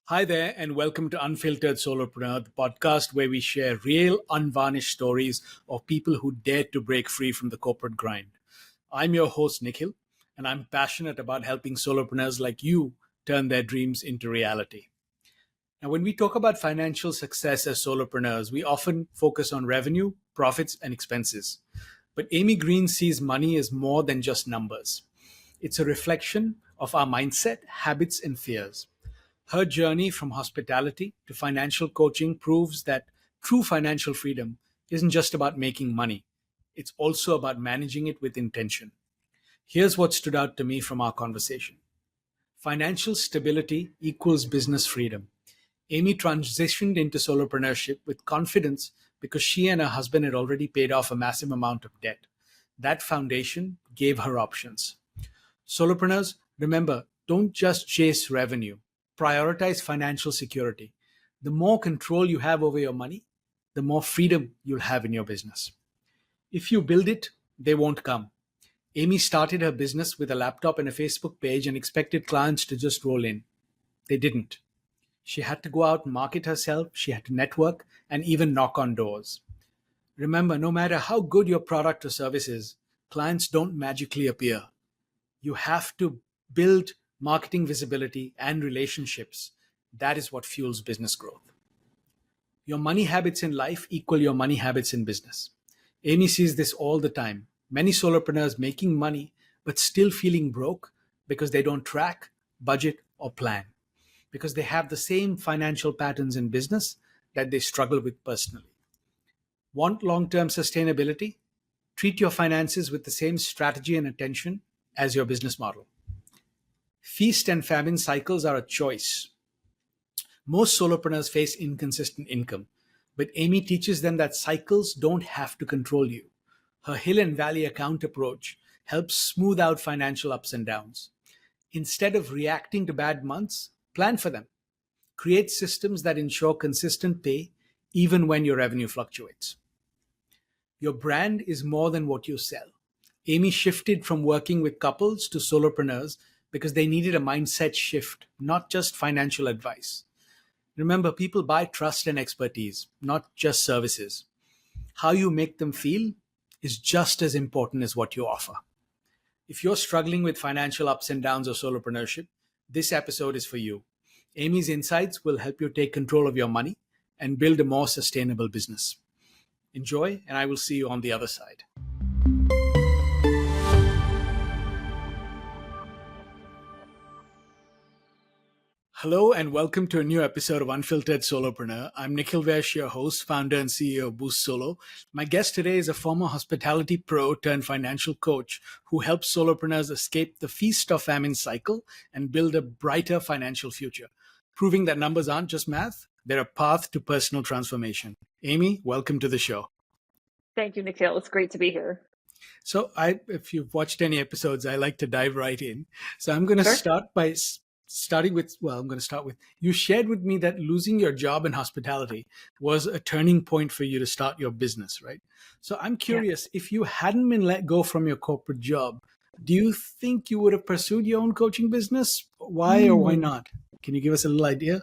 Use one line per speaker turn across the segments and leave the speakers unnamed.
Hi there, and welcome to Unfiltered Solopreneur, the podcast where we share real, unvarnished stories of people who dared to break free from the corporate grind. I'm your host, Nikhil, and I'm passionate about helping solopreneurs like you turn their dreams into reality. Now, when we talk about financial success as solopreneurs, we often focus on revenue, profits, and expenses. But Amy Greene sees money as more than just numbers. It's a reflection of our mindset, habits, and fears. Her journey from hospitality to financial coaching proves that true financial freedom isn't just about making money, it's also about managing it with intention. Here's what stood out to me from our conversation: financial stability equals business freedom. Amy transitioned into solopreneurship with confidence because she and her husband had already paid off a massive amount of debt. That foundation gave her options. Solopreneurs, remember, don't just chase revenue, prioritize financial security. The more control you have over your money, the more freedom you'll have in your business. If you build it, they won't come. Amy started her business with a laptop and a Facebook page and expected clients to just roll in. They didn't. She had to go out and market herself, she had to network, and even knock on doors. Remember, no matter how good your product or service is, clients don't magically appear. You have to build marketing visibility and relationships. That is what fuels business growth. Your money habits in life equal your money habits in business. Amy sees this all the time. Many solopreneurs making money but still feeling broke because they don't track, budget, or plan, because they have the same financial patterns in business that they struggle with personally. Want long term sustainability? Treat your finances with the same strategy and attention as your business model. Feast and famine cycles are a choice. Most solopreneurs face inconsistent income, but Amy teaches them that cycles don't have to control you. Her hill and valley account approach helps smooth out financial ups and downs. Instead of reacting to bad months, plan for them. Create systems that ensure consistent pay even when your revenue fluctuates. Your brand is more than what you sell. Amy shifted from working with couples to solopreneurs because they needed a mindset shift, not just financial advice. Remember, people buy trust and expertise, not just services. How you make them feel is just as important as what you offer. If you're struggling with financial ups and downs or solopreneurship, this episode is for you. Amy's insights will help you take control of your money and build a more sustainable business. Enjoy, and I will see you on the other side. Hello, and welcome to a new episode of Unfiltered Solopreneur. I'm Nikhil Vaish, your host, founder, and CEO of BoostSolo. My guest today is a former hospitality pro turned financial coach who helps solopreneurs escape the feast or famine cycle and build a brighter financial future, proving that numbers aren't just math, they're a path to personal transformation. Amy, welcome to the show.
Thank you, Nikhil. It's great to be here.
So, if you've watched any episodes, I like to dive right in. So, I'm going to start by I'm going to start with, you shared with me that losing your job in hospitality was a turning point for you to start your business, right? So I'm curious, if you hadn't been let go from your corporate job, do you think you would have pursued your own coaching business? Why or why not? Can you give us a little idea?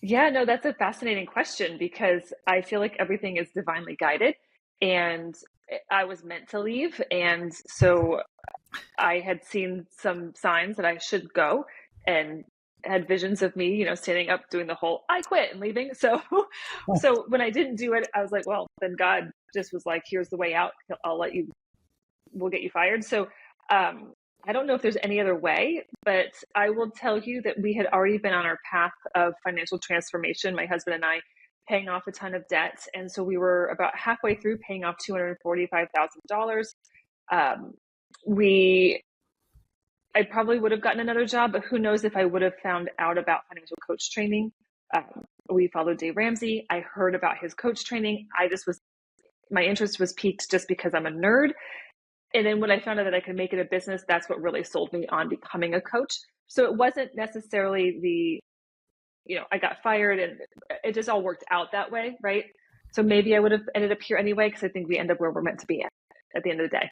Yeah, no, that's a fascinating question because I feel like everything is divinely guided and I was meant to leave. And so I had seen some signs that I should go and had visions of me, standing up, doing the whole I quit and leaving. So when I didn't do it, I was like, well, then God just was like, here's the way out. We'll get you fired. So I don't know if there's any other way, but I will tell you that we had already been on our path of financial transformation, my husband and I, paying off a ton of debt. And so we were about halfway through paying off $245,000. I probably would have gotten another job, but who knows if I would have found out about financial coach training. We followed Dave Ramsey. I heard about his coach training. My interest was piqued just because I'm a nerd. And then when I found out that I could make it a business, that's what really sold me on becoming a coach. So it wasn't necessarily I got fired and it just all worked out that way, right? So maybe I would have ended up here anyway, because I think we end up where we're meant to be at the end of the day.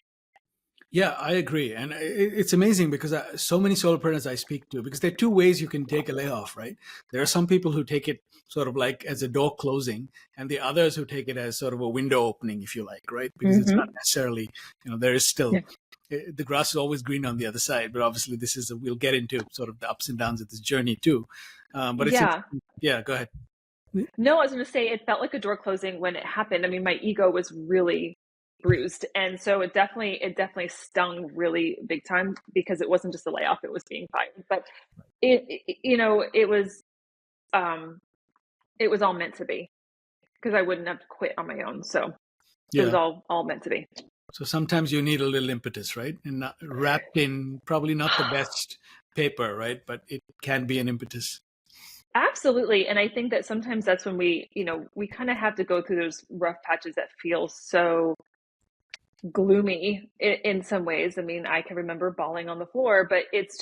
Yeah, I agree. And it's amazing because so many solopreneurs I speak to, because there are two ways you can take a layoff, right? There are some people who take it sort of like as a door closing, and the others who take it as sort of a window opening, if you like, right? Because it's not
Hmm.
necessarily, there is still,
Yeah.
the grass is always green on the other side. But obviously, we'll get into sort of the ups and downs of this journey too. But it's
Yeah.
interesting. Yeah, go ahead.
No, I was going to say it felt like a door closing when it happened. I mean, my ego was really bruised, and so it definitely stung really big time because it wasn't just a layoff; it was being fired. But um, it was all meant to be because I wouldn't have quit on my own. So it was
Yeah.
all meant to be.
So sometimes you need a little impetus, right? And not, wrapped in probably not the best paper, right? But it can be an impetus.
Absolutely. And I think that sometimes that's when we kind of have to go through those rough patches that feel so gloomy in some ways. I mean, I can remember bawling on the floor, but it's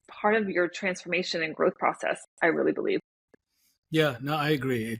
part of your transformation and growth process, I really believe.
Yeah, no, I agree.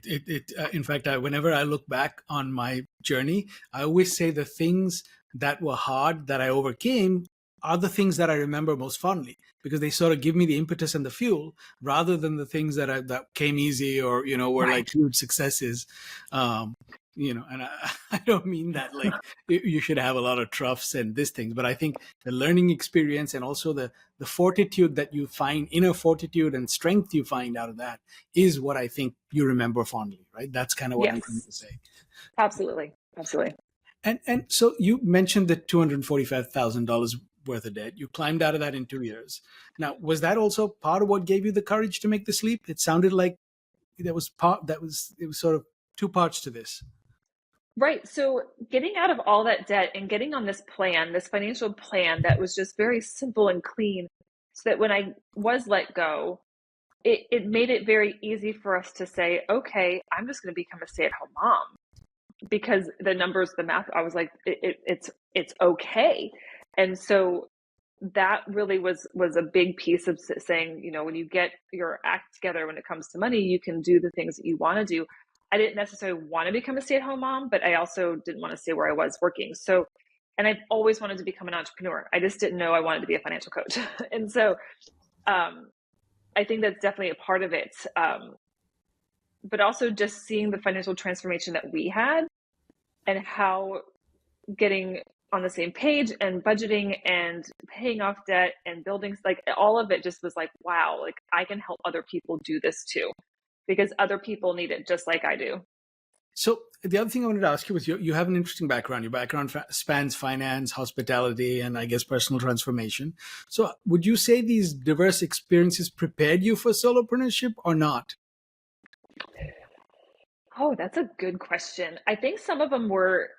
In fact, whenever I look back on my journey, I always say the things that were hard that I overcame are the things that I remember most fondly because they sort of give me the impetus and the fuel rather than the things that came easy or, were
Right.
like huge successes. Um, and I don't mean that like you should have a lot of troughs and these things, but I think the learning experience and also the fortitude that you find, inner fortitude and strength you find out of that is what I think you remember fondly, right? That's kind of what I'm trying
Yes,
to say.
absolutely. Absolutely.
And so you mentioned the $245,000 worth of debt. You climbed out of that in 2 years. Now, was that also part of what gave you the courage to make this leap? It sounded like it was sort of two parts to this.
Right. So getting out of all that debt and getting on this plan, this financial plan that was just very simple and clean, so that when I was let go, it made it very easy for us to say, okay, I'm just going to become a stay-at-home mom because the numbers, the math, I was like, it's okay. And so that really was a big piece of saying, when you get your act together when it comes to money, you can do the things that you want to do. I didn't necessarily want to become a stay-at-home mom, but I also didn't want to stay where I was working. So, and I've always wanted to become an entrepreneur. I just didn't know I wanted to be a financial coach. And so, um, I think that's definitely a part of it. But also just seeing the financial transformation that we had and how getting on the same page and budgeting and paying off debt and buildings, like all of it just was like, wow, like I can help other people do this too because other people need it just like I do.
So the other thing I wanted to ask you was you have an interesting background. Your background spans finance, hospitality, and I guess personal transformation. So would you say these diverse experiences prepared you for solopreneurship or not?
Oh, that's a good question. I think some of them were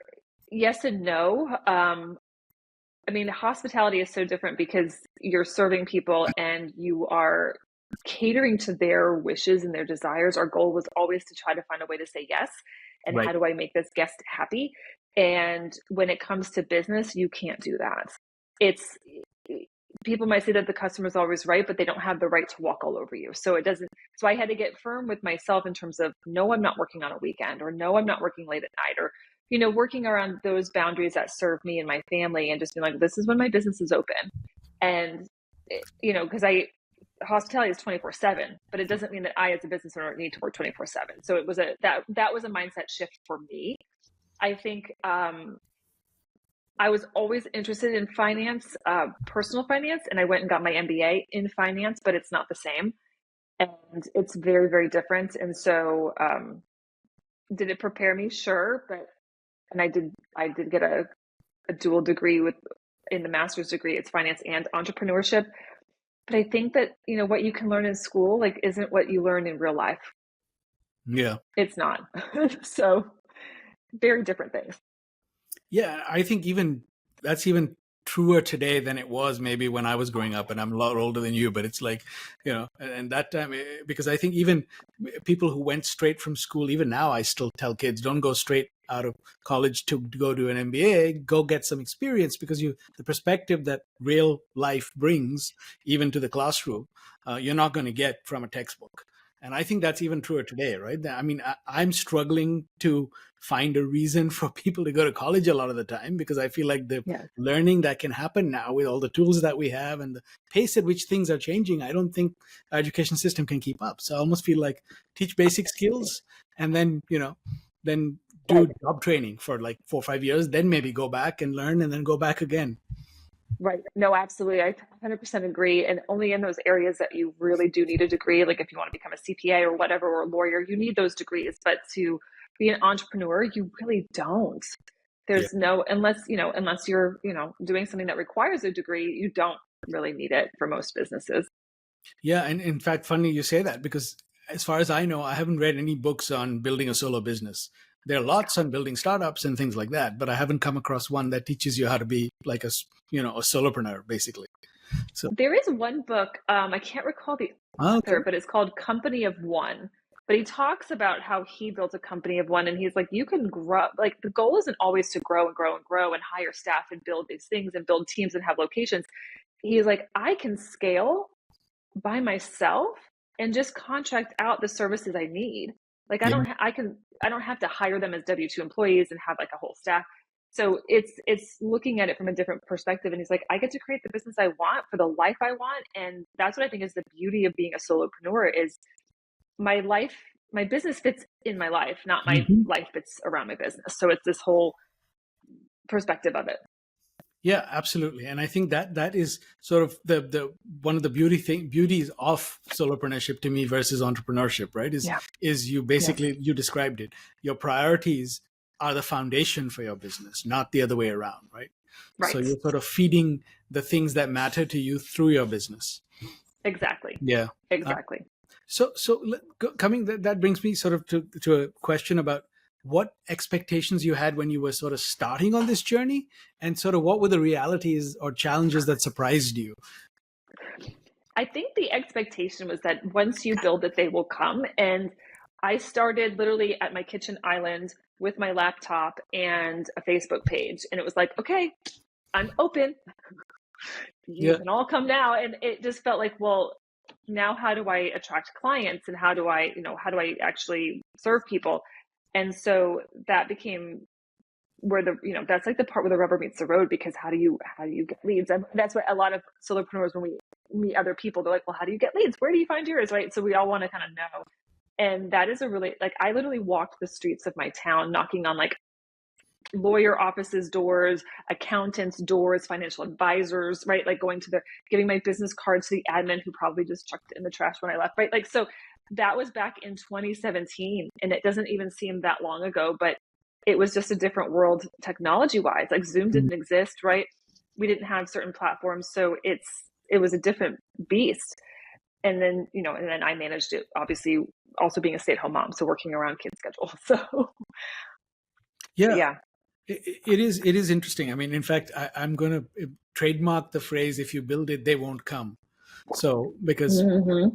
yes and no. I mean, hospitality is so different because you're serving people and you are catering to their wishes and their desires. Our goal was always to try to find a way to say yes. And how
Right.
do I make this guest happy? And when it comes to business, you can't do that. It's people might say that the customer's always right, but they don't have the right to walk all over you. So it doesn't. So I had to get firm with myself in terms of no, I'm not working on a weekend, or no, I'm not working late at night, or working around those boundaries that serve me and my family, and just being like, this is when my business is open, and because hospitality is 24/7, but it doesn't mean that I, as a business owner, need to work 24/7. So it was that was a mindset shift for me. I think I was always interested in finance, personal finance, and I went and got my MBA in finance, but it's not the same. And it's very, very different. And so, did it prepare me? Sure. And I did get a dual degree in the master's degree, it's finance and entrepreneurship. But I think that, what you can learn in school, like, isn't what you learn in real life.
Yeah.
It's not. So, very different things.
Yeah, I think even that's even truer today than it was maybe when I was growing up, and I'm a lot older than you, but it's like, and that time, because I think even people who went straight from school, even now, I still tell kids, don't go straight out of college to go to an MBA, go get some experience because the perspective that real life brings, even to the classroom, you're not going to get from a textbook. And I think that's even truer today, right? I mean, I'm struggling to find a reason for people to go to college a lot of the time, because I feel like the
Yeah.
learning that can happen now with all the tools that we have and the pace at which things are changing, I don't think our education system can keep up. So I almost feel like teach basic skills and then, then do job training for like 4 or 5 years, then maybe go back and learn and then go back again.
Right. No, absolutely. I 100% agree. And only in those areas that you really do need a degree, like if you want to become a CPA or whatever, or a lawyer, you need those degrees. But to be an entrepreneur, you really don't.
Yeah.
There's no, unless you're, doing something that requires a degree, you don't really need it for most businesses.
Yeah. And in fact, funny you say that, because as far as I know, I haven't read any books on building a solo business. There are lots on building startups and things like that, but I haven't come across one that teaches you how to be like a solopreneur, basically. So
There is one book, I can't recall the author, but it's called Company of One. But he talks about how he built a company of one, and he's like, you can grow, like the goal isn't always to grow and grow and grow and hire staff and build these things and build teams and have locations. He's like, I can scale by myself and just contract out the services I need. Like I don't have to hire them as W-2 employees and have like a whole staff. So it's looking at it from a different perspective. And he's like, I get to create the business I want for the life I want. And that's what I think is the beauty of being a solopreneur is my life, my business fits in my life, not my life fits around my business. So it's this whole perspective of it.
Yeah, absolutely. And I think that is sort of the one of the beauties of solopreneurship to me versus entrepreneurship, right? Is you basically, you described it. Your priorities are the foundation for your business, not the other way around, right? So you're sort of feeding the things that matter to you through your business.
Exactly.
Yeah.
Exactly.
That brings me sort of to a question about what expectations you had when you were sort of starting on this journey, and sort of what were the realities or challenges that surprised you?
I think the expectation was that once you build it, they will come. And I started literally at my kitchen island with my laptop and a Facebook page. And it was like, okay, I'm open. You can all come now. And it just felt like, well, now how do I attract clients, and how do I actually serve people? And so that became where that's like the part where the rubber meets the road, because how do you get leads? And that's what a lot of solopreneurs, when we meet other people, they're like, well, how do you get leads? Where do you find yours? Right. So we all want to kind of know. And that is a really, like, I literally walked the streets of my town knocking on like lawyer offices' doors, accountants' doors, financial advisors, right? Like giving my business card to the admin who probably just chucked it in the trash when I left, right? Like, so that was back in 2017, and it doesn't even seem that long ago, but it was just a different world technology wise. Like Zoom didn't exist, right? We didn't have certain platforms. So it was a different beast. And then, and then I managed it, obviously also being a stay-at-home mom. So working around kids' schedule. So yeah.
It is interesting. I mean, in fact, I'm going to trademark the phrase, if you build it, they won't come. So, because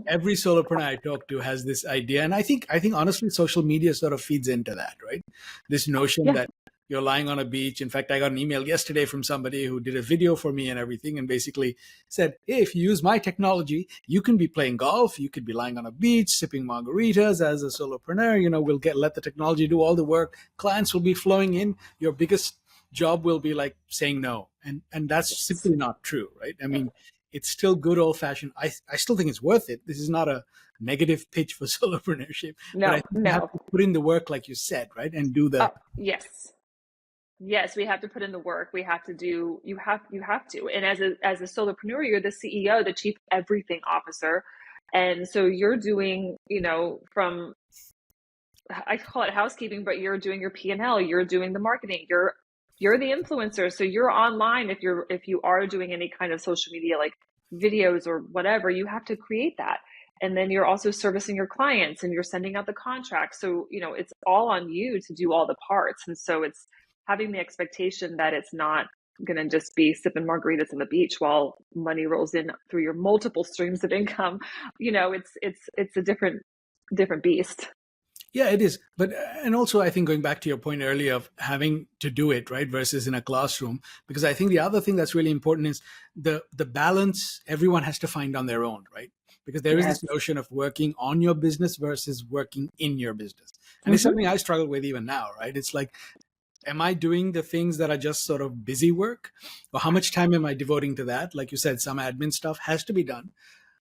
every solopreneur I talk to has this idea, and I think honestly, social media sort of feeds into that, right? This notion that you're lying on a beach. In fact, I got an email yesterday from somebody who did a video for me and everything, and basically said, hey, if you use my technology, you can be playing golf, you could be lying on a beach, sipping margaritas as a solopreneur. We'll let the technology do all the work. Clients will be flowing in. Your biggest job will be like saying no. And that's simply not true, right? I mean, it's still good old fashioned. I still think it's worth it. This is not a negative pitch for solopreneurship.
No,
but I think you have to put in the work, like you said, right? And do the
Yes, we have to put in the work. We have to do. You have to. And as a solopreneur, you're the CEO, the chief everything officer, and so you're doing, from, I call it housekeeping, but you're doing your P&L. You're doing the marketing. You're the influencer. So you're online. If you are doing any kind of social media, like videos or whatever, you have to create that. And then you're also servicing your clients, and you're sending out the contracts. So, it's all on you to do all the parts. And so it's having the expectation that it's not going to just be sipping margaritas on the beach while money rolls in through your multiple streams of income. It's a different beast.
Yeah, it is. But, and also I think going back to your point earlier of having to do it, right, versus in a classroom, because I think the other thing that's really important is the balance everyone has to find on their own, right? because there is
Yes.
this notion of working on your business versus working in your business. And it's
Mm-hmm.
something I struggle with even now, right? It's like, am I doing the things that are just sort of busy work? Or how much time am I devoting to that? Like you said, some admin stuff has to be done.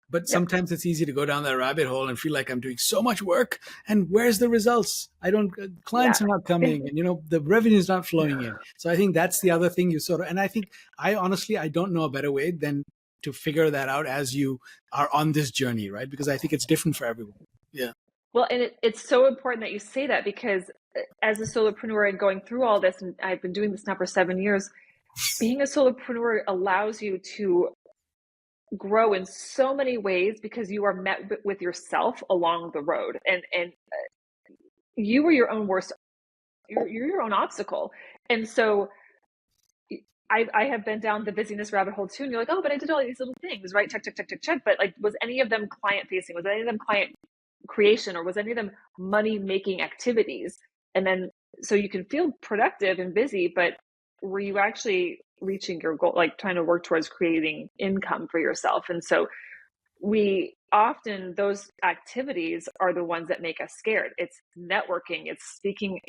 But
Yep.
sometimes it's easy to go down that rabbit hole and feel like I'm doing so much work, and where's the results? I don't,
Yeah.
clients are not coming, and the revenue is not flowing in. So I think that's the other thing you sort of, and I think I honestly, I don't know a better way than to figure that out as you are on this journey, right? Because I think it's different for everyone. Yeah.
Well, and it's so important that you say that, because as a solopreneur and going through all this, and I've been doing this now for 7 years, being a solopreneur allows you to grow in so many ways because you are met with yourself along the road, and you are your own worst, you're your own obstacle. And so I have been down the busyness rabbit hole too, and you're like, oh, but I did all these little things, right? Check, check, check, check, check. But like, was any of them client facing? Was any of them client creation, or was any of them money making activities? And then, so you can feel productive and busy, but were you actually reaching your goal, like trying to work towards creating income for yourself? And so we often, those activities are the ones that make us scared. It's networking, it's speaking,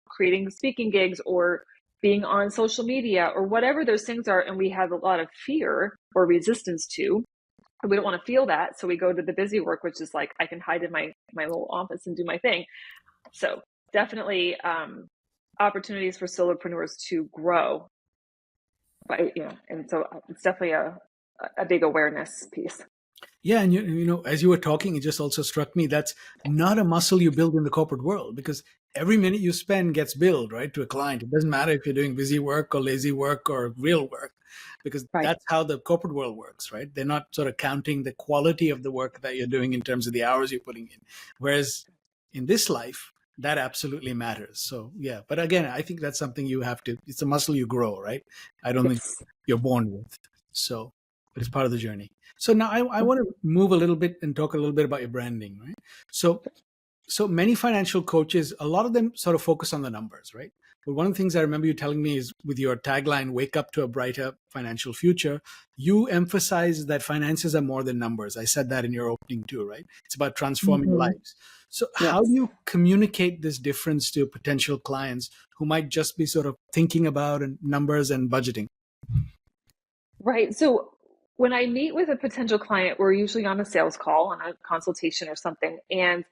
creating speaking gigs, or being on social media, or whatever those things are. And we have a lot of fear or resistance to, and we don't want to feel that. So we go to the busy work, which is like, I can hide in my little office and do my thing. So definitely opportunities for solopreneurs to grow. But, and so it's definitely a big awareness piece.
Yeah, and as you were talking, it just also struck me that's not a muscle you build in the corporate world, because every minute you spend gets billed, right, to a client. It doesn't matter if you're doing busy work or lazy work or real work, because
Right.
that's how the corporate world works, right? They're not sort of counting the quality of the work that you're doing in terms of the hours you're putting in. Whereas in this life, that absolutely matters. So yeah, but again, I think that's something you have to. It's a muscle you grow, right? I don't think
Yes.
you're born with. So, but it's part of the journey. So now I want to move a little bit and talk a little bit about your branding, right? So many financial coaches, a lot of them sort of focus on the numbers, right? But one of the things I remember you telling me is, with your tagline, "Wake up to a brighter financial future," you emphasize that finances are more than numbers. I said that in your opening too, right? It's about transforming
Mm-hmm.
lives. So how do
Yes.
you communicate this difference to potential clients who might just be sort of thinking about numbers and budgeting?
Right. So when I meet with a potential client, we're usually on a sales call, on a consultation or something. And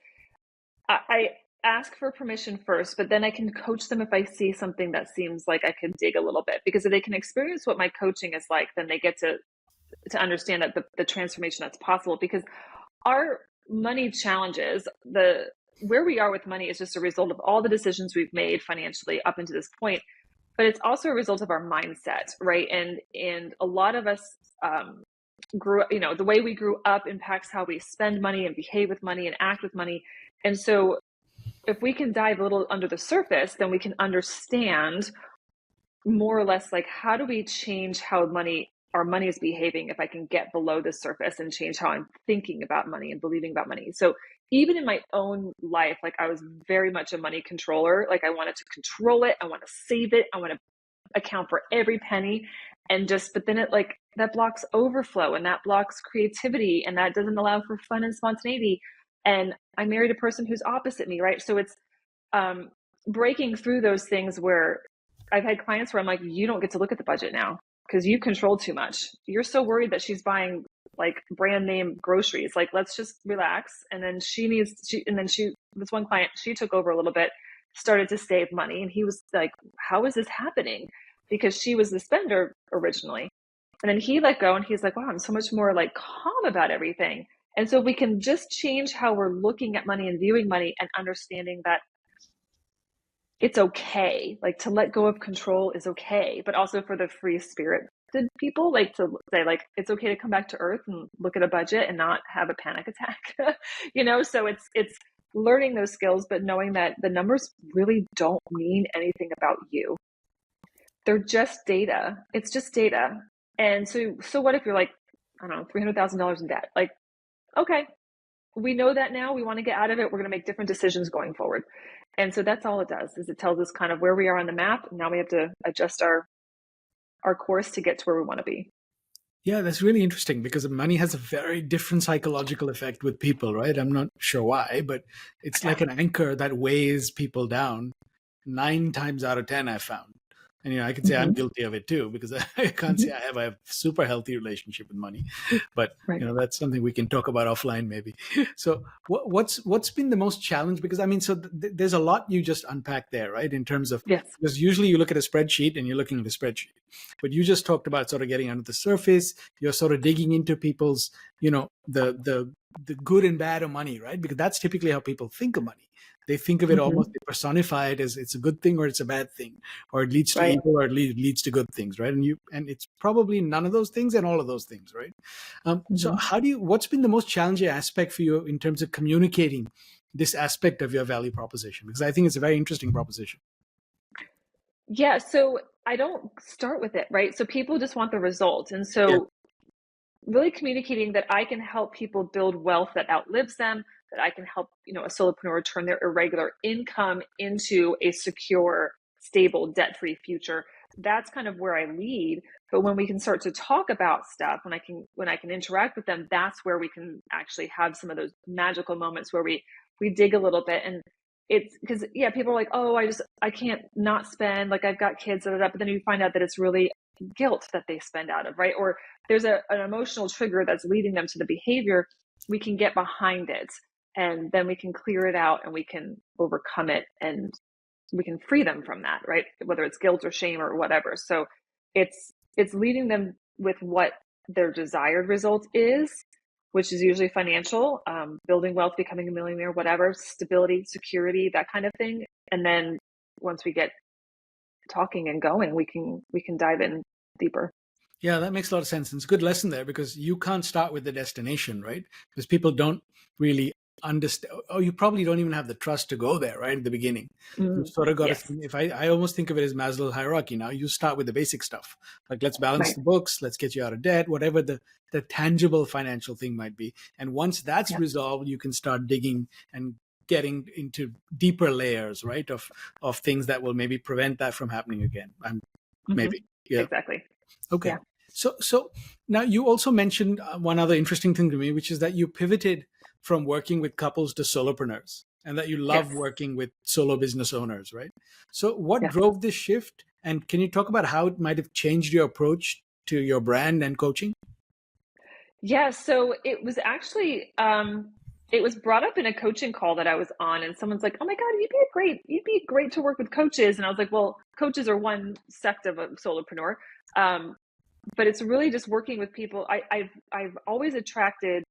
I ask for permission first, but then I can coach them if I see something that seems like I can dig a little bit. Because if they can experience what my coaching is like, then they get to understand that the transformation that's possible. Because our money challenges, the where we are with money, is just a result of all the decisions we've made financially up until this point. But it's also a result of our mindset, right? And a lot of us grew, the way we grew up impacts how we spend money and behave with money and act with money. And so if we can dive a little under the surface, then we can understand more or less, like, how do we change how our money is behaving, if I can get below the surface and change how I'm thinking about money and believing about money. So even in my own life, like, I was very much a money controller. Like, I wanted to control it, I want to save it, I want to account for every penny, but then it, like, that blocks overflow, and that blocks creativity, and that doesn't allow for fun and spontaneity. And I married a person who's opposite me, right? So it's breaking through those things, where I've had clients where I'm like, you don't get to look at the budget now because you control too much. You're so worried that she's buying like brand name groceries. Like, let's just relax. And then this one client, she took over a little bit, started to save money. And he was like, how is this happening? Because she was the spender originally. And then he let go, and he's like, wow, I'm so much more like calm about everything. And so we can just change how we're looking at money and viewing money, and understanding that it's okay, like, to let go of control is okay, but also for the free spirited people, like, to say, like, it's okay to come back to earth and look at a budget and not have a panic attack. So it's learning those skills, but knowing that the numbers really don't mean anything about you. They're just data. It's just data. And so what if you're like, I don't know, $300,000 in debt? Like, okay, we know that now. We want to get out of it. We're going to make different decisions going forward. And so that's all it does, is it tells us kind of where we are on the map. Now we have to adjust our course to get to where we want to be.
Yeah, that's really interesting because money has a very different psychological effect with people, right? I'm not sure why, but it's
Yeah.
like an anchor that weighs people down 9 times out of 10, I found. And, I can say I'm
Hmm.
guilty of it too, because I can't say
Hmm.
I have a super healthy relationship with money, but
Right.
that's something we can talk about offline maybe. So what's been the most challenge? Because I mean, so there's a lot you just unpacked there, right? In terms of,
Yes.
because usually you look at a spreadsheet and you're looking at a spreadsheet, but you just talked about sort of getting under the surface. You're sort of digging into people's, the good and bad of money, right? Because that's typically how people think of money. They think of it almost,
Hmm.
they personify it as it's a good thing or it's a bad thing, or it leads to
Right.
evil or it leads to good things, right? And it's probably none of those things and all of those things, right? So
Hmm.
what's been the most challenging aspect for you in terms of communicating this aspect of your value proposition? Because I think it's a very interesting proposition.
Yeah. So I don't start with it, right? So people just want the result. And
Yeah.
so really communicating that I can help people build wealth that outlives them, that I can help, a solopreneur turn their irregular income into a secure, stable, debt-free future. That's kind of where I lead. But when we can start to talk about stuff, when I can interact with them, that's where we can actually have some of those magical moments where we dig a little bit. And it's because, yeah, people are like, oh, I can't not spend, like I've got kids, but then you find out that it's really guilt that they spend out of, right? Or there's an emotional trigger that's leading them to the behavior. We can get behind it, and then we can clear it out and we can overcome it, and we can free them from that, right? Whether it's guilt or shame or whatever. So it's leading them with what their desired result is, which is usually financial, building wealth, becoming a millionaire, whatever, stability, security, that kind of thing. And then once we get talking and going, we can dive in deeper.
Yeah, that makes a lot of sense. And it's a good lesson there because you can't start with the destination, right? Because people don't really understand, or you probably don't even have the trust to go there, right? At the beginning. You sort of got to
Yes.
think, if I almost think of it as Maslow's hierarchy now, you start with the basic stuff. Like, let's balance
Right.
the books, let's get you out of debt, whatever the tangible financial thing might be. And once that's
Yeah.
resolved, you can start digging and getting into deeper layers, right? Of things that will maybe prevent that from happening again.
Hmm.
Maybe. Yeah.
Exactly.
Okay.
Yeah.
So now you also mentioned one other interesting thing to me, which is that you pivoted from working with couples to solopreneurs and that you love
Yes.
working with solo business owners, right? So what
Yes.
drove this shift? And can you talk about how it might have changed your approach to your brand and coaching?
Yeah. So it was actually, it was brought up in a coaching call that I was on, and someone's like, "Oh my God, you'd be great to work with coaches." And I was like, "Well, coaches are one sect of a solopreneur, um, but it's really just working with people. I've always attracted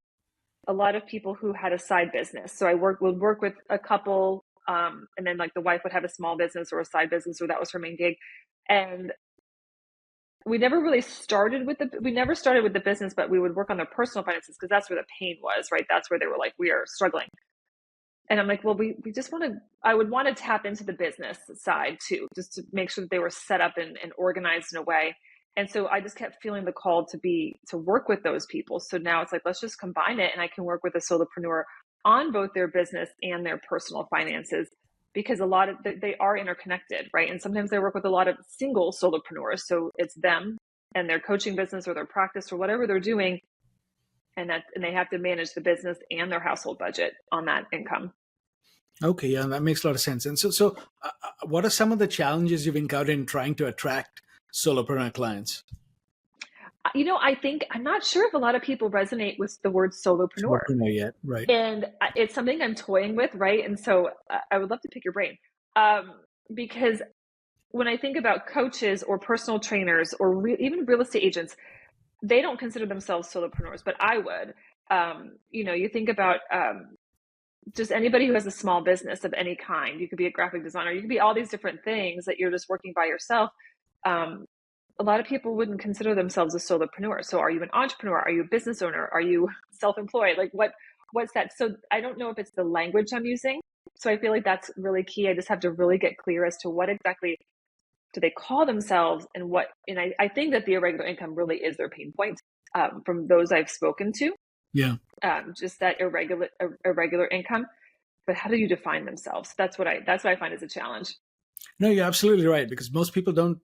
a lot of people who had a side business. So would work with a couple, and then like the wife would have a small business or a side business, or that was her main gig, and we never started with the business, but we would work on their personal finances because that's where the pain was, right? That's where they were like, we are struggling. And I'm like, well, we just I would want to tap into the business side too, just to make sure that they were set up and organized in a way. And so I just kept feeling the call to work with those people. So now it's like, let's just combine it. And I can work with a solopreneur on both their business and their personal finances, because a lot of they are interconnected, right? And sometimes I work with a lot of single solopreneurs. So it's them and their coaching business or their practice or whatever they're doing. And they have to manage the business and their household budget on that income.
Okay, yeah, that makes a lot of sense. And what are some of the challenges you've encountered in trying to attract solopreneur clients?
I think I'm not sure if a lot of people resonate with the word solopreneur,
Solopreneur yet, right?
and it's something I'm toying with, right? And so I would love to pick your brain, um, because when I think about coaches or personal trainers or even real estate agents, they don't consider themselves solopreneurs, but I would. You think about just anybody who has a small business of any kind. You could be a graphic designer, you could be all these different things that you're just working by yourself. Um, a lot of people wouldn't consider themselves a solopreneur. So are you an entrepreneur? Are you a business owner? Are you self-employed? Like what's that? So I don't know if it's the language I'm using. So I feel like that's really key. I just have to really get clear as to what exactly do they call themselves, and I think that the irregular income really is their pain point, from those I've spoken to,
Yeah.
just that irregular income. But how do you define themselves? That's what I find as a challenge.
No, you're absolutely right because most people don't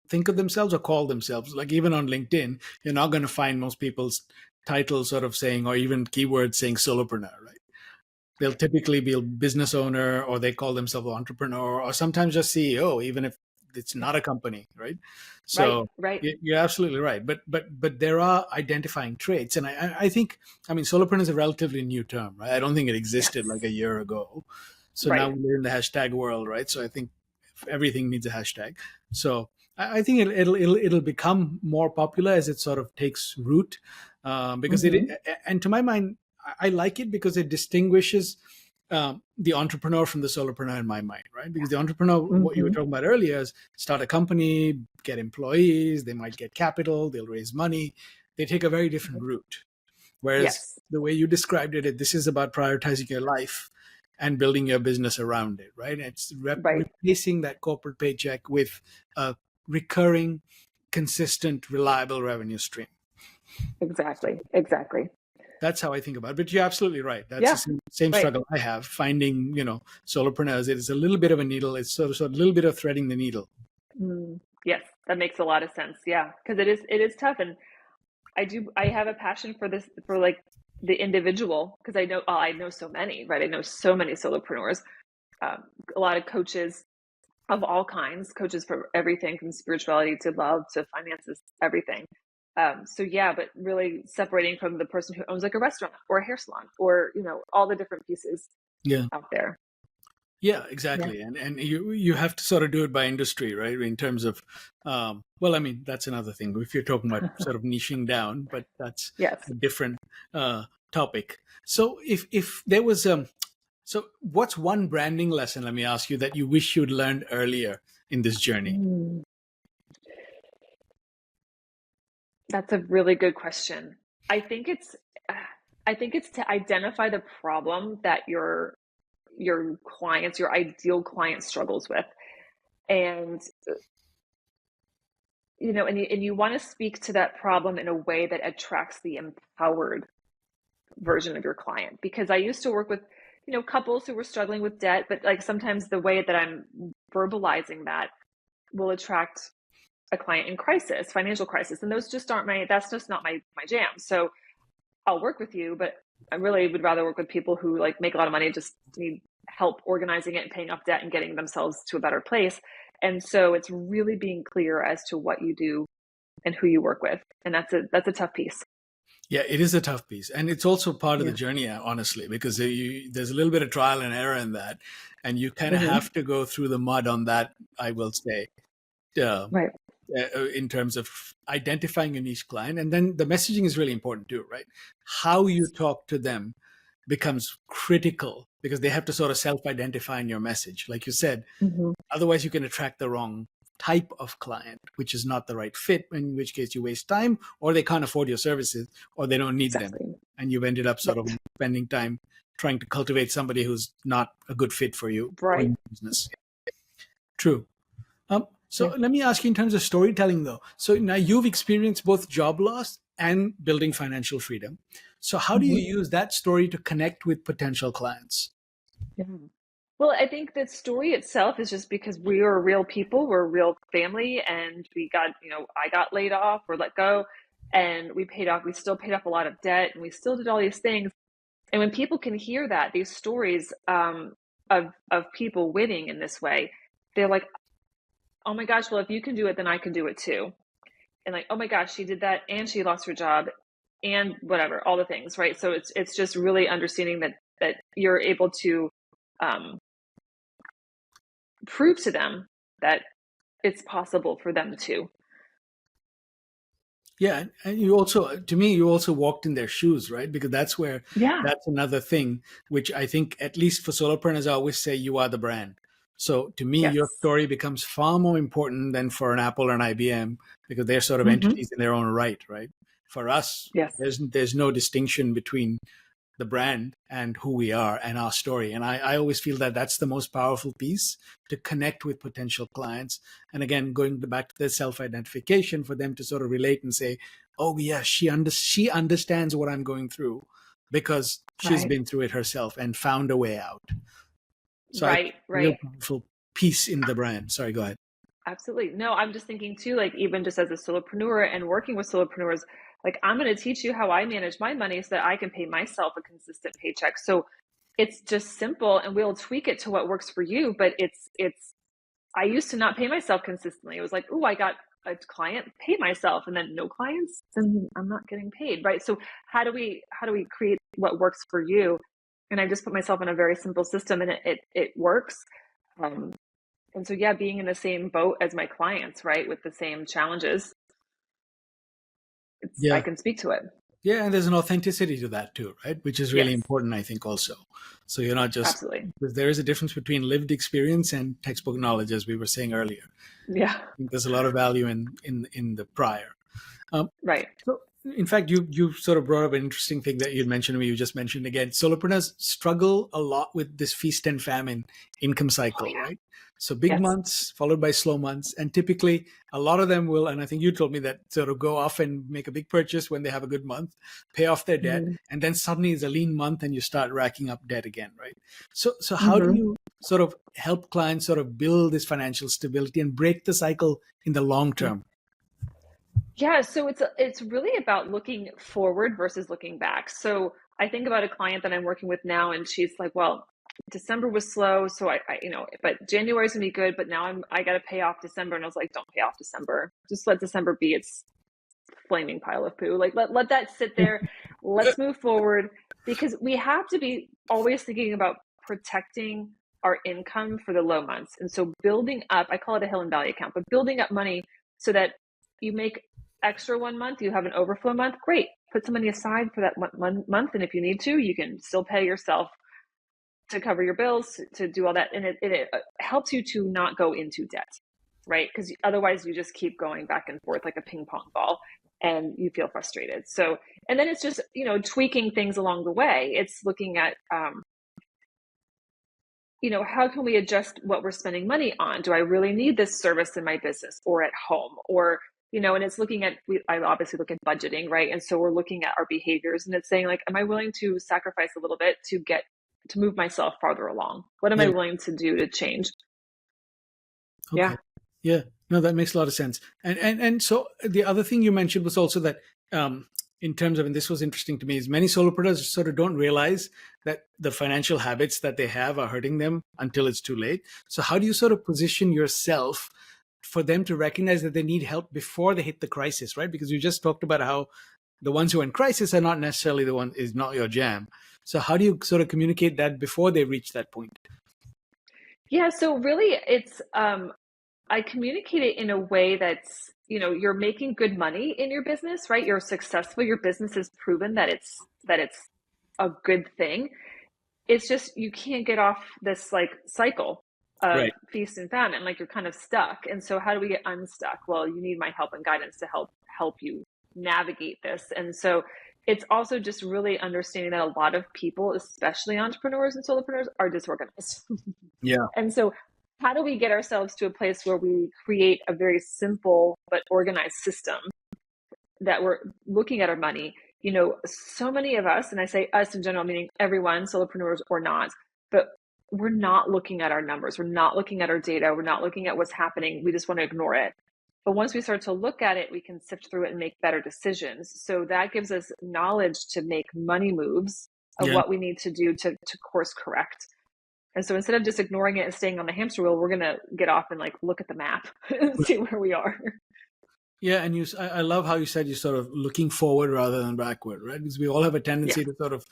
think of themselves or call themselves. Like even on LinkedIn, you're not going to find most people's titles sort of saying, or even keywords saying solopreneur, right? They'll typically be a business owner, or they call themselves entrepreneur, or sometimes just CEO, even if it's not a company, right?
Right,
So
right.
you're absolutely right. But there are identifying traits, and I think, I mean, solopreneur is a relatively new term, right? I don't think it existed like
Yes.
a year ago. So now
Right.
we live in the hashtag world, right? So I think everything needs a hashtag. So I think it'll become more popular as it sort of takes root, because it,
Hmm.
and to my mind, I like it because it distinguishes the entrepreneur from the solopreneur in my mind, right? Because the entrepreneur, what you were
Hmm.
talking about earlier, is start a company, get employees, they might get capital, they'll raise money, they take a very different route. Whereas
Yes.
the way you described it, this is about prioritizing your life and building your business around it, right? It's
Right.
replacing that corporate paycheck with a recurring, consistent, reliable revenue stream.
Exactly. Exactly.
That's how I think about it. But you're absolutely right. That's the
Yeah.
same
Right.
struggle I have finding, solopreneurs. It is a little bit of a needle. It's sort of a little bit of threading the needle.
Yes, that makes a lot of sense. Yeah, because it is tough, and I have a passion for this, for like the individual, because I know so many, right? I know so many solopreneurs, um, a lot of coaches of all kinds, coaches for everything from spirituality to love to finances, everything. So yeah, but really separating from the person who owns like a restaurant or a hair salon, or all the different pieces
Yeah.
out there.
Yeah,
Yeah.
exactly. And you have to sort of do it by industry, right? In terms of, well, I mean, that's another thing. If you're talking about sort of niching down, but that's
Yes.
a different topic. So if there was so what's one branding lesson, let me ask you, that you wish you'd learned earlier in this journey?
Mm, that's a really good question. I think it's I think it's to identify the problem that your clients, your ideal client struggles with. And and you want to speak to that problem in a way that attracts the empowered version of your client. Because I used to work with, couples who were struggling with debt, but like sometimes the way that I'm verbalizing that will attract a client in crisis, financial crisis. And that's just not my jam. So I'll work with you, but I really would rather work with people who like make a lot of money, just need help organizing it and paying off debt and getting themselves to a better place. And so it's really being clear as to what you do and who you work with. And that's a tough piece.
Yeah, it is a tough piece, and it's also part of the
Yeah.
journey, honestly, because there's a little bit of trial and error in that, and you kind of
Hmm.
have to go through the mud on that, I will say, uh,
Right.
in terms of identifying a niche client. And then the messaging is really important too, right? How you talk to them becomes critical because they have to sort of self-identify in your message. Like you said,
Hmm.
otherwise you can attract the wrong type of client, which is not the right fit, in which case you waste time, or they can't afford your services, or they don't need them.
Exactly.
And you've ended up sort of
Right.
spending time trying to cultivate somebody who's not a good fit for you or
Right.
your business. True. So
Yeah.
let me ask you in terms of storytelling, though. So now you've experienced both job loss and building financial freedom. So how do you
Hmm.
use that story to connect with potential clients?
Yeah. Well, I think the story itself is just because we are real people, we're a real family, and I got laid off or let go, and we still paid off a lot of debt, and we still did all these things. And when people can hear that, these stories of people winning in this way, they're like, oh my gosh, well, if you can do it, then I can do it too. And like, oh my gosh, she did that and she lost her job and whatever, all the things, right? So it's just really understanding that you're able to um, prove to them that it's possible for them too.
Yeah, and you also, to me, you also walked in their shoes, right? Because
Yeah.
that's another thing, which I think, at least for solopreneurs, I always say you are the brand. So to me, your
Yes.
story becomes far more important than for an Apple or an IBM because they're sort of
Hmm.
entities in their own right, right? For us,
Yes.
there's no distinction between the brand and who we are and our story. And I always feel that that's the most powerful piece to connect with potential clients. And again, going back to the self-identification for them to sort of relate and say, oh yeah, she understands what I'm going through because she's
Right.
been through it herself and found a way out. So I think
Right.
real
Right.
powerful piece in the brand. Sorry, go ahead.
Absolutely. No, I'm just thinking too, like even just as a solopreneur and working with solopreneurs, like I'm going to teach you how I manage my money so that I can pay myself a consistent paycheck. So it's just simple and we'll tweak it to what works for you. But I used to not pay myself consistently. It was like, oh, I got a client, pay myself, and then no clients, then I'm not getting paid, right? So how do we create what works for you? And I just put myself in a very simple system, and it works. Um, and so yeah, being in the same boat as my clients, right, with the same challenges, I
Yeah.
can speak to it.
Yeah, and there's an authenticity to that too, right? Which is really
Yes,
important, I think, also. So you're not just,
absolutely.
because there is a difference between lived experience and textbook knowledge, as we were saying earlier.
Yeah,
I think there's a lot of value in the prior. Um,
right.
so, in fact, you sort of brought up an interesting thing that you'd mentioned to me. You just mentioned again. Solopreneurs struggle a lot with this feast and famine income
Oh
cycle,
yeah.
right? So big
Yes.
months followed by slow months, and typically a lot of them will. And I think you told me that sort of go off and make a big purchase when they have a good month, pay off their debt,
Mm-hmm.
and then suddenly it's a lean month and you start racking up debt again, right? So how do
Mm-hmm.
you sort of help clients sort of build this financial stability and break the cycle in the long term?
Yeah, so it's really about looking forward versus looking back. So I think about a client that I'm working with now, and she's like, "Well, December was slow, so but January's gonna be good. But now I got to pay off December." And I was like, "Don't pay off December. Just let December be its flaming pile of poo. Like let that sit there. Let's move forward because we have to be always thinking about protecting our income for the low months. And so building up, I call it a hill and valley account, but building up money so that you make extra 1 month, you have an overflow month, great. Put some money aside for that month. And if you need to, you can still pay yourself to cover your bills, to do all that. And it helps you to not go into debt, right? Because otherwise you just keep going back and forth like a ping pong ball and you feel frustrated. So, and then it's just, tweaking things along the way. It's looking at, how can we adjust what we're spending money on? Do I really need this service in my business or at home? Or, and it's looking at, I obviously look at budgeting, right? And so we're looking at our behaviors and it's saying like, am I willing to sacrifice a little bit to move myself farther along? What am I
Yeah.
willing to do to change?
Okay.
Yeah.
Yeah. No, that makes a lot of sense. And so the other thing you mentioned was also that in terms of, and this was interesting to me, is many solopreneurs sort of don't realize that the financial habits that they have are hurting them until it's too late. So how do you sort of position yourself for them to recognize that they need help before they hit the crisis, right? Because you just talked about how the ones who are in crisis are not necessarily the one is not your jam. So how do you sort of communicate that before they reach that point?
Yeah. So really it's, I communicate it in a way that's, you're making good money in your business, right? You're successful. Your business has proven that it's a good thing. It's just you can't get off this like cycle of
Right.
feast and famine, like you're kind of stuck. And so how do we get unstuck? Well, you need my help and guidance to help you navigate this. And so it's also just really understanding that a lot of people, especially entrepreneurs and solopreneurs, are disorganized.
Yeah.
And so how do we get ourselves to a place where we create a very simple but organized system that we're looking at our money? So many of us, and I say us in general, meaning everyone, solopreneurs or not, but we're not looking at our numbers. We're not looking at our data. We're not looking at what's happening. We just want to ignore it. But once we start to look at it, we can sift through it and make better decisions. So that gives us knowledge to make money moves of
Yeah.
what we need to do to course correct. And so instead of just ignoring it and staying on the hamster wheel, we're going to get off and like look at the map and see where we are.
Yeah, and I love how you said you're sort of looking forward rather than backward, right? Because we all have a
Yeah.
tendency to sort of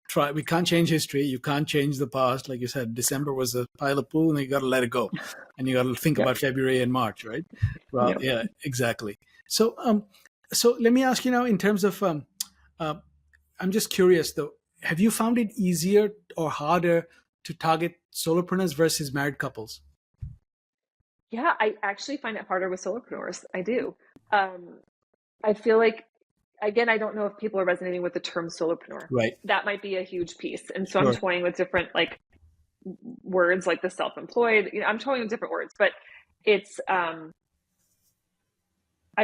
try. We can't change history. You can't change the past. Like you said, December was a pile of poo, and you got to let it go, and you got to think
Yep.
about February and March, right? Well,
Yep.
yeah, exactly. So, so let me ask you now, in terms of, uh, I'm just curious though, have you found it easier or harder to target solopreneurs versus married couples?
Yeah, I actually find it harder with solopreneurs. I do. Um, I feel like, again, I don't know if people are resonating with the term solopreneur.
Right.
That might be a huge piece. And so I'm
Sure.
toying with different like words like the self-employed. I'm toying with different words, but it's I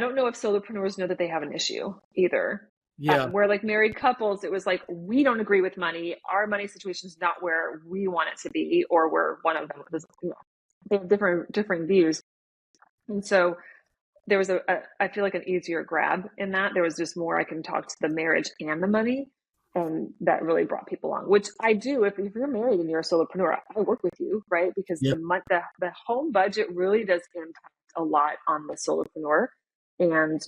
don't know if solopreneurs know that they have an issue either.
Yeah.
Where like married couples, it was like, we don't agree with money. Our money situation is not where we want it to be, or where one of them, they have different views. And so there was I feel like an easier grab in that. There was just more I can talk to the marriage and the money. And that really brought people along, which I do. If you're married and you're a solopreneur, I work with you, right? Because
Yep.
the home budget really does impact a lot on the solopreneur. And,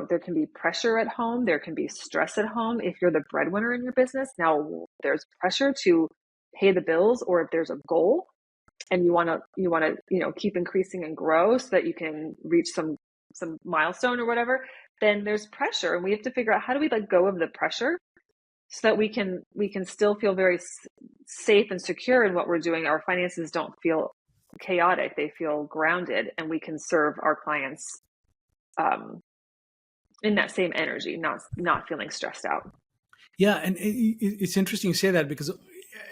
there can be pressure at home. There can be stress at home. If you're the breadwinner in your business, now there's pressure to pay the bills, or if there's a goal and you want to keep increasing and grow so that you can reach some milestone or whatever, then there's pressure, and we have to figure out how do we let go of the pressure so that we can still feel very safe and secure in what we're doing. Our finances don't feel chaotic; they feel grounded, and we can serve our clients in that same energy, not feeling stressed out.
Yeah, and it's interesting you say that because,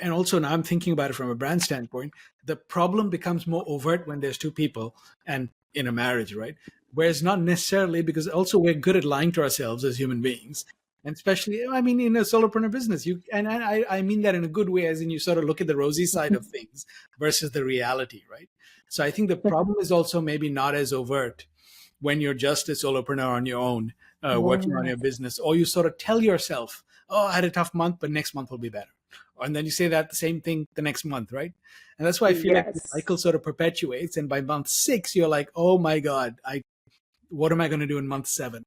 and also now I'm thinking about it from a brand standpoint, the problem becomes more overt when there's two people and in a marriage, right? Whereas not necessarily, because also we're good at lying to ourselves as human beings. And especially, I mean, in a solopreneur business, and I mean that in a good way, as in you sort of look at the rosy side of things versus the reality, right? So I think the problem is also maybe not as overt when you're just a solopreneur on your own, working on
Yeah.
your business, or you sort of tell yourself, oh, I had a tough month, but next month will be better. And then you say that the same thing the next month, right? And that's why I feel like the
Yes.
cycle sort of perpetuates. And by month 6, you're like, oh my God, what am I going to do in month 7?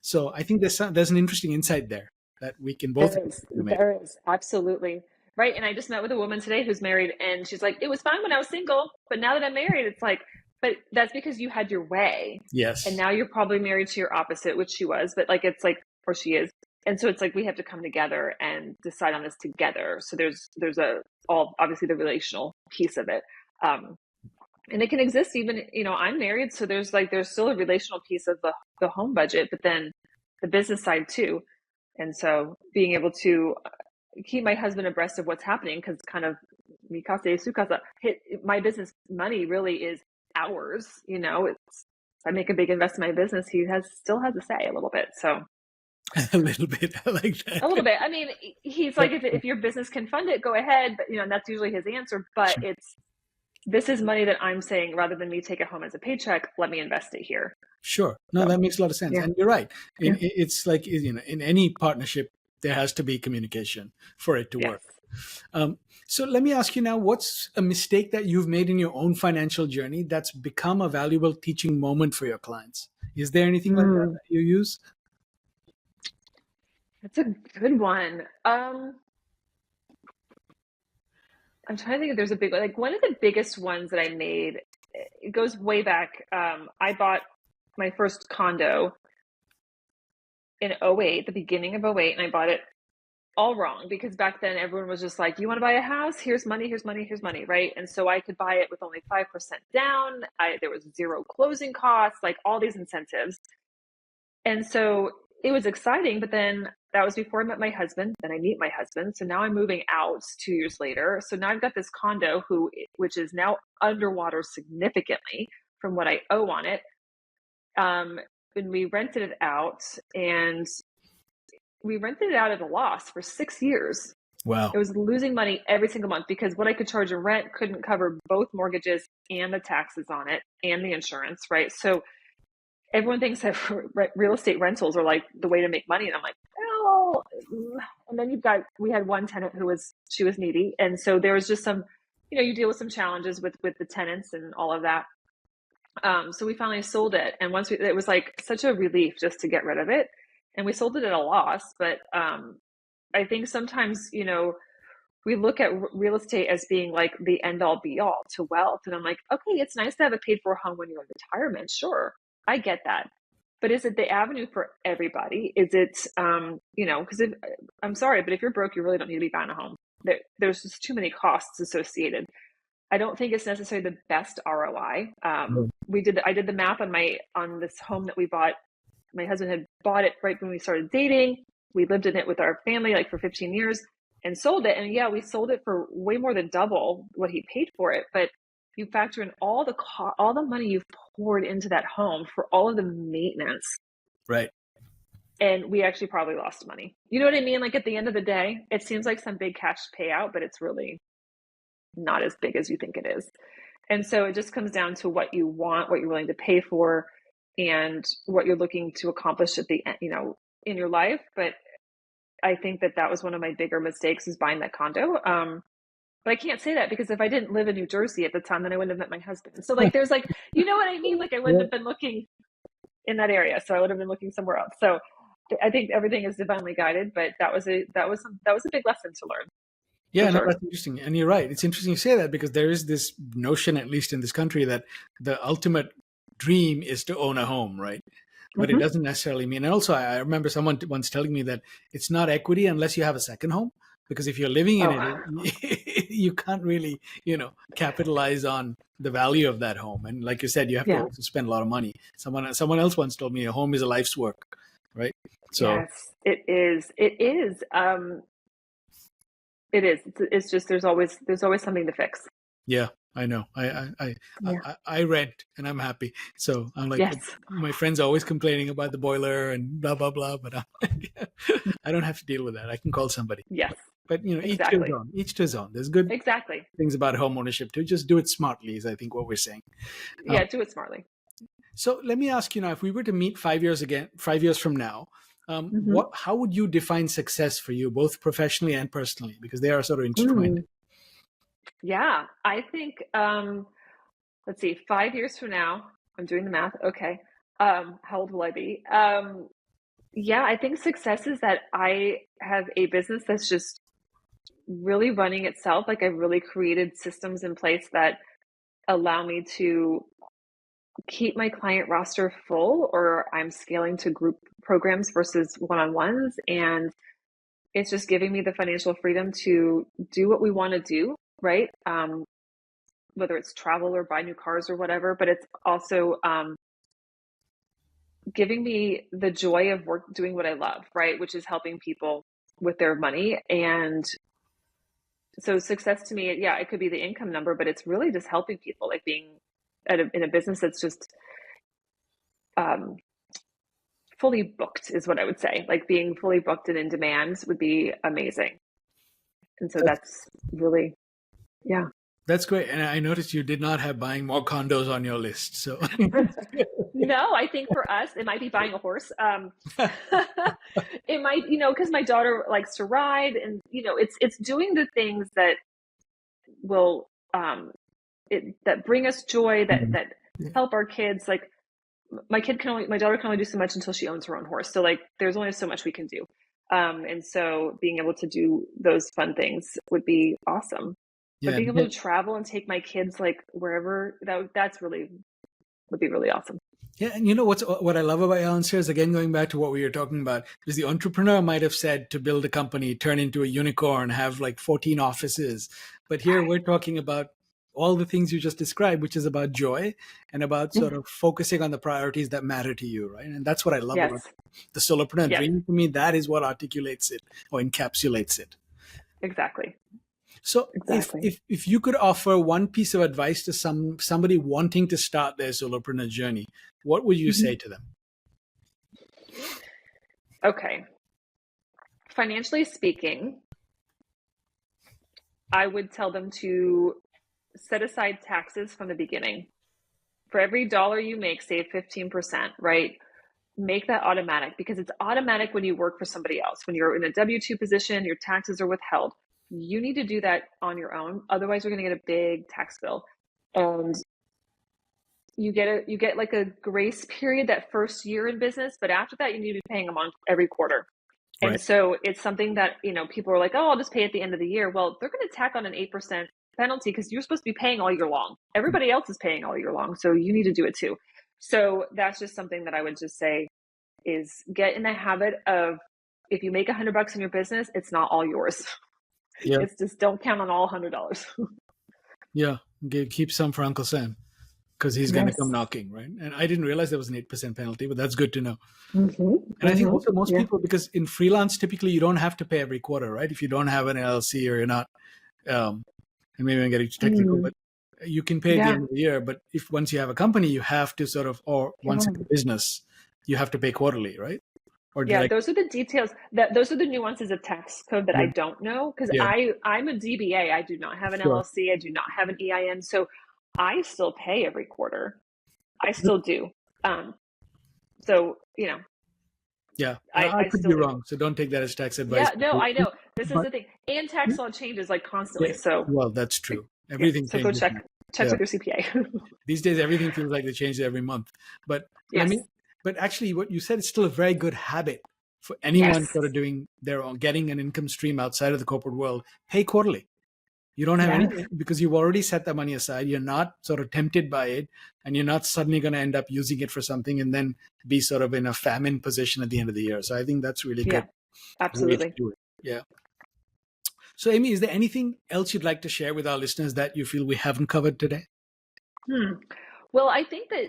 So I think there's an interesting insight there that we can both
There is.
make.
There is. Absolutely. Right. And I just met with a woman today who's married, and she's like, it was fine when I was single, but now that I'm married, it's like, but that's because you had your way. And
Yes.
now you're probably married to your opposite, which she was, but like, it's like, or she is. And so it's like, we have to come together and decide on this together. So there's all obviously the relational piece of it. And it can exist even, I'm married. So there's still a relational piece of the home budget, but then the business side too. And so being able to keep my husband abreast of what's happening, because kind of mi casa y su casa, my business money really is ours. It's, if I make a big investment in my business, he still has a say a little bit. So
A little bit. I like
a
that.
little bit. I mean, he's like,
But
if your business can fund it, go ahead. But and that's usually his answer. But
sure.
this is money that I'm saying, rather than me take it home as a paycheck, let me invest it here.
Sure. No,
So
that makes a lot of sense.
yeah,
And you're right.
yeah,
It's like, in any partnership, there has to be communication for it to
yes.
work. So let me ask you now, what's a mistake that you've made in your own financial journey that's become a valuable teaching moment for your clients? Is there anything like that
Mm,
that you use?
that's a good one. I'm trying to think if there's a big one. Like, one of the biggest ones that I made, it goes way back. I bought my first condo in '08, the beginning of '08, and I bought it all wrong, because back then everyone was just like, you want to buy a house? Here's money, here's money, here's money, right? And so I could buy it with only 5% down. There was zero closing costs, like all these incentives. And so it was exciting, but then that was before I met my husband. Then I meet my husband. So now I'm moving out 2 years later. So now I've got this condo which is now underwater significantly from what I owe on it. And we rented it out, and we rented it out at a loss for 6 years.
Wow.
It was losing money every single month, because what I could charge in rent couldn't cover both mortgages and the taxes on it and the insurance, right? So everyone thinks that real estate rentals are like the way to make money. And I'm like, well, and then we had one tenant she was needy. And so there was just some, you deal with some challenges with the tenants and all of that. So we finally sold it. And it was like such a relief just to get rid of it. And we sold it at a loss. But I think sometimes, we look at real estate as being like the end all be all to wealth. And I'm like, okay, it's nice to have a paid for home when you're in retirement. Sure. I get that. But is it the avenue for everybody? Is it, because I'm sorry, but if you're broke, you really don't need to be buying a home. There's just too many costs associated. I don't think it's necessarily the best ROI. I did the math on this home that we bought. My husband had bought it right when we started dating. We lived in it with our family like for 15 years and sold it. And yeah, we sold it for way more than double what he paid for it. But you factor in all the money you've poured into that home for all of the maintenance,
Right.
and we actually probably lost money. You know what I mean? Like, at the end of the day, it seems like some big cash payout, but it's really not as big as you think it is. And so it just comes down to what you want, what you're willing to pay for, and what you're looking to accomplish at the end, in your life. But I think that was one of my bigger mistakes, is buying that condo. But I can't say that, because if I didn't live in New Jersey at the time, then I wouldn't have met my husband. So like, there's like, you know what I mean? Like, I wouldn't have been looking in that area. So I would have been looking somewhere else. So I think everything is divinely guided, but that was a big lesson to learn.
Yeah, no,
Sure.
that's interesting. And you're right. It's interesting you say that, because there is this notion, at least in this country, that the ultimate dream is to own a home, right? But it
Mm-hmm.
doesn't necessarily mean. And also, I remember someone once telling me that it's not equity unless you have a second home, because if you're living in it, you can't really, capitalize on the value of that home. And like you said, you have to also spend a lot of money. Someone else once told me a home is a life's work, right? So
yes, it is. It is. It is. It's just there's always something to fix.
yeah, I know. I rent and I'm happy. So I'm like,
Yes.
my friends are always complaining about the boiler and blah blah blah, but I don't have to deal with that. I can call somebody.
Yes.
But
Exactly.
each to his own. There's good
Exactly.
things about home ownership too. Just do it smartly is, I think, what we're saying.
Yeah, do it smartly.
So let me ask you now, if we were to meet 5 years from now, how would you define success for you, both professionally and personally? Because they are sort of intertwined.
Yeah, I think, let's see, 5 years from now, I'm doing the math. Okay. How old will I be? Yeah, I think success is that I have a business that's just really running itself. Like, I've really created systems in place that allow me to keep my client roster full, or I'm scaling to group programs versus one-on-ones. And it's just giving me the financial freedom to do what we want to do, right? Whether it's travel or buy new cars or whatever, but it's also giving me the joy of doing what I love, right? Which is helping people with their money. And so success to me, yeah, it could be the income number, but it's really just helping people, like being in a business that's just fully booked is what I would say. Like, being fully booked and in demand would be amazing. And so that's really, yeah.
That's great. And I noticed you did not have buying more condos on your list. So
No, I think for us, it might be buying a horse. It might, because my daughter likes to ride, and it's doing the things that will that bring us joy, that help our kids. Like, my daughter can only do so much until she owns her own horse. So like, there's only so much we can do. And so being able to do those fun things would be awesome. But being able to travel and take my kids like wherever, that's really would be really awesome.
Yeah, and what I love about your answer is, again, going back to what we were talking about, is the entrepreneur might have said to build a company, turn into a unicorn, have like 14 offices. But here we're talking about all the things you just described, which is about joy and about sort of focusing on the priorities that matter to you, right? And that's what I love about the solopreneur dream. To me, that is what articulates it or encapsulates it.
Exactly.
So if you could offer one piece of advice to somebody wanting to start their solopreneur journey, what would you say to them?
Okay. Financially speaking, I would tell them to set aside taxes from the beginning. For every dollar you make, save 15%, right? Make that automatic, because it's automatic when you work for somebody else. When you're in a W-2 position, your taxes are withheld. You need to do that on your own. Otherwise, you're going to get a big tax bill. And you get like a grace period that first year in business, but after that, you need to be paying them on every quarter.
Right.
And so it's something that, people are like, oh, I'll just pay at the end of the year. Well, they're going to tack on an 8% penalty, because you're supposed to be paying all year long. Everybody else is paying all year long. So you need to do it too. So that's just something that I would just say is get in the habit of, if you make $100 in your business, it's not all yours. Yeah. It's just, don't count on all $100.
Yeah. Keep some for Uncle Sam, because he's going to come knocking, right? And I didn't realize there was an 8% penalty, but that's good to know. And I think also most people, because in freelance, typically you don't have to pay every quarter, right? If you don't have an LLC or you're not, and maybe I'm getting too technical, but you can pay at the end of the year. But if once you have a company, you have to sort of, or once in a business, you have to pay quarterly, right? Or
those are the details. Those are the nuances of tax code that I don't know, because I'm a DBA. I do not have an LLC. I do not have an EIN. So I still pay every quarter. I still do. So,
Yeah, I
I
could
still
be
do.
wrong, so don't take that as tax advice.
Yeah, no, I know. This is
But
the thing. And tax law changes like
yeah,
constantly. So,
well, that's
like,
true.
yeah.
Everything
So go
changes now.
check
Yeah,
with your CPA.
these days everything feels like they change it every month. But let
Yes.
me. But actually, what you said is still a very good habit for anyone
Yes.
sort of doing their own, getting an income stream outside of the corporate world. Pay quarterly. You don't have
Yes.
anything because you've already set the money aside. You're not sort of tempted by it, and you're not suddenly going to end up using it for something and then be sort of in a famine position at the end of the year. So I think that's really
Yeah,
good way to
absolutely.
do it. Yeah. So Amy, is there anything else you'd like to share with our listeners that you feel we haven't covered today?
Hmm. Well, I think that,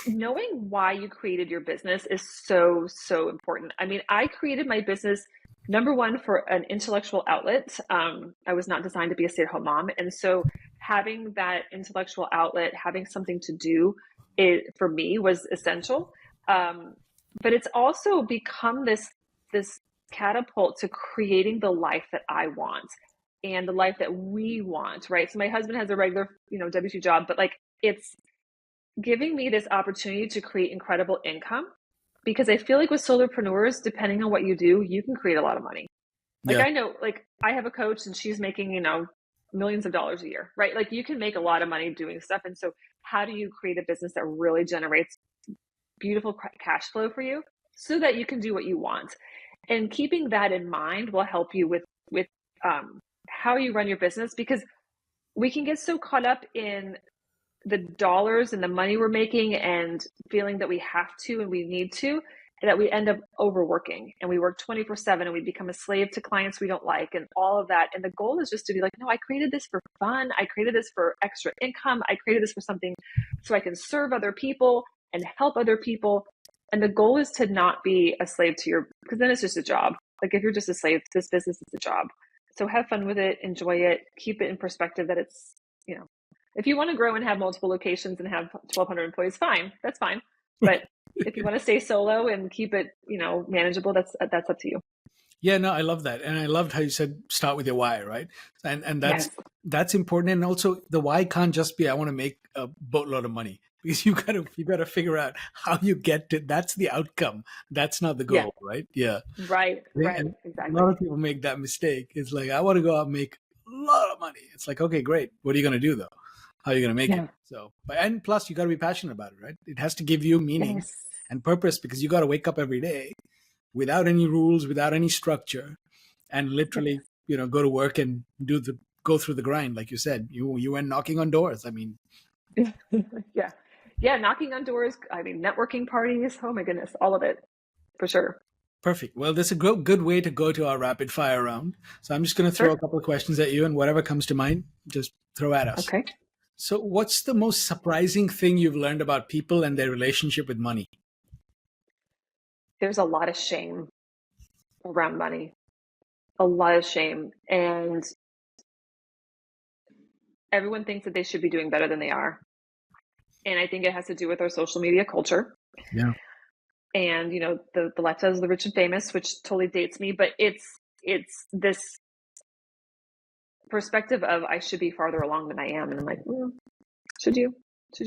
knowing why you created your business is so, so important. I mean, I created my business, number one, for an intellectual outlet. I was not designed to be a stay-at-home mom. And so having that intellectual outlet, having something to do, for me was essential. But it's also become this catapult to creating the life that I want and the life that we want, right? So my husband has a regular, W-2 job, but like it's giving me this opportunity to create incredible income because I feel like with solopreneurs, depending on what you do, you can create a lot of money. Like
Yeah.
I know, like I have a coach and she's making, millions of dollars a year, right? Like you can make a lot of money doing stuff. And so how do you create a business that really generates beautiful cash flow for you so that you can do what you want? And keeping that in mind will help you with how you run your business because we can get so caught up in the dollars and the money we're making and feeling that we have to and we need to, that we end up overworking and we work 24/7 and we become a slave to clients we don't like and all of that. And the goal is just to be like, no, I created this for fun. I created this for extra income. I created this for something so I can serve other people and help other people. And the goal is to not be a slave to because then it's just a job. Like if you're just a slave, this business is a job. So have fun with it, enjoy it, keep it in perspective that it's, if you want to grow and have multiple locations and have 1,200 employees, fine, that's fine. But if you want to stay solo and keep it, manageable, that's up to you.
Yeah, no, I love that. And I loved how you said start with your why, right? And
Yes.
that's important. And also the why can't just be I want to make a boatload of money. Because you gotta figure out how you get to that's the outcome. That's not the
Yeah.
goal, right? Yeah.
Right.
And a
Exactly.
lot of people make that mistake. It's like, I want to go out and make a lot of money. It's like, okay, great. What are you going to do though? How are you going to make it?
Yeah.
So, and plus you got to be passionate about it, right? It has to give you meaning
Yes.
and purpose because you got to wake up every day without any rules, without any structure and literally, go to work and go through the grind. Like you said, you went knocking on doors. I mean,
Yeah. Yeah. Knocking on doors. I mean, networking parties. Oh my goodness. All of it for sure.
perfect. Well, that's a good way to go to our rapid fire round. So I'm just going to throw
Sure.
a couple of questions at you and whatever comes to mind, just throw at us.
Okay.
So, what's the most surprising thing you've learned about people and their relationship with money?
There's a lot of shame around money, a lot of shame. And everyone thinks that they should be doing better than they are. And I think it has to do with our social media culture.
Yeah.
And, the left does the rich and famous, which totally dates me, but it's this perspective of I should be farther along than I am. And I'm like, should you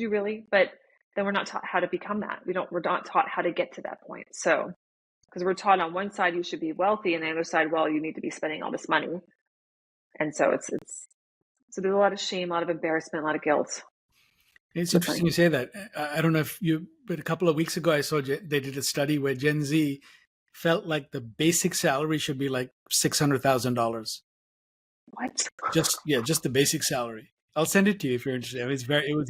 really? But then we're not taught how to become that. We're not taught how to get to that point. So, because we're taught on one side, you should be wealthy, and the other side, well, you need to be spending all this money. And so so there's a lot of shame, a lot of embarrassment, a lot of guilt.
It's interesting you say that. I don't know but a couple of weeks ago, I saw they did a study where Gen Z felt like the basic salary should be like $600,000.
What?
Just the basic salary. I'll send it to you if you're interested.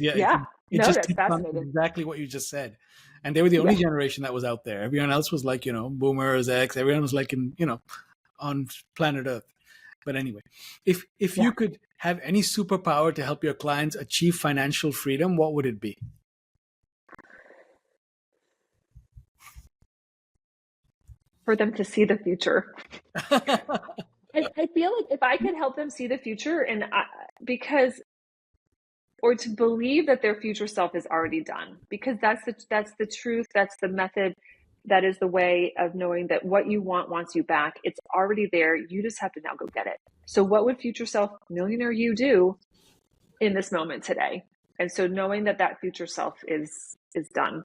Yeah.
It
No,
just
that's
hits on
fascinating.
exactly what you just said. And they were the only
Yeah.
generation that was out there. Everyone else was like, boomers, X, everyone was like on planet Earth. But anyway, if you could have any superpower to help your clients achieve financial freedom, what would it be?
For them to see the future. I feel like if I could help them see the future or to believe that their future self is already done, because that's the truth. That's the method. That is the way of knowing that what you want wants you back. It's already there. You just have to now go get it. So what would future self millionaire you do in this moment today. And so knowing that that future self is done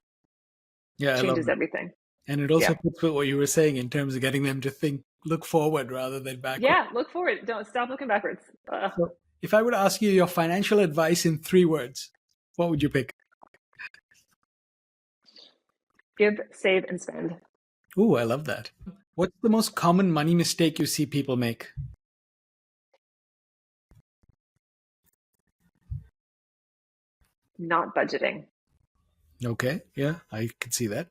Yeah, I love
changes
that.
everything.
And it also
Yeah.
fits with what you were saying in terms of getting them to look forward rather than backward.
Yeah, look forward. Don't stop looking backwards.
So if I were to ask you your financial advice in 3 words, what would you pick?
Give, save, and spend.
Ooh, I love that. What's the most common money mistake you see people make?
Not budgeting.
Okay, yeah, I could see that.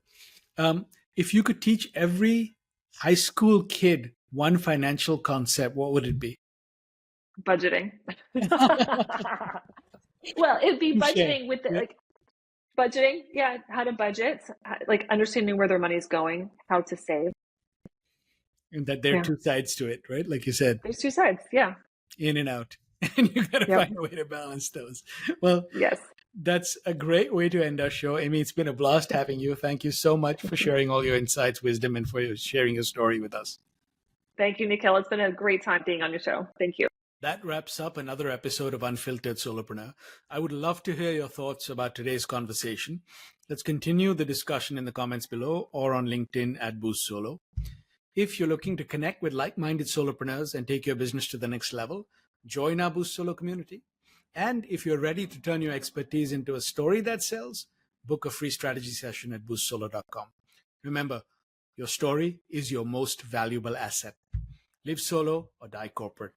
If you could teach every high school kid one financial concept, what would it be?
Budgeting. Well, it'd be
Touche.
budgeting with the,
Yeah.
like budgeting. Yeah, how to budget, like understanding where their money's going, how to save.
And that there are
Yeah,
2 sides to it, right? Like you said,
there's 2 sides. Yeah.
in and out. And you got to
Yep.
find a way to balance those. Well,
Yes.
that's a great way to end our show. Amy, it's been a blast having you. Thank you so much for sharing all your insights, wisdom, and for sharing your story with us.
Thank you, Nikhil. It's been a great time being on your show. Thank you.
That wraps up another episode of Unfiltered Solopreneur. I would love to hear your thoughts about today's conversation. Let's continue the discussion in the comments below or on LinkedIn at BoostSolo. If you're looking to connect with like-minded solopreneurs and take your business to the next level, join our BoostSolo community. And if you're ready to turn your expertise into a story that sells, book a free strategy session at BoostSolo.com. Remember, your story is your most valuable asset. Live solo or die corporate.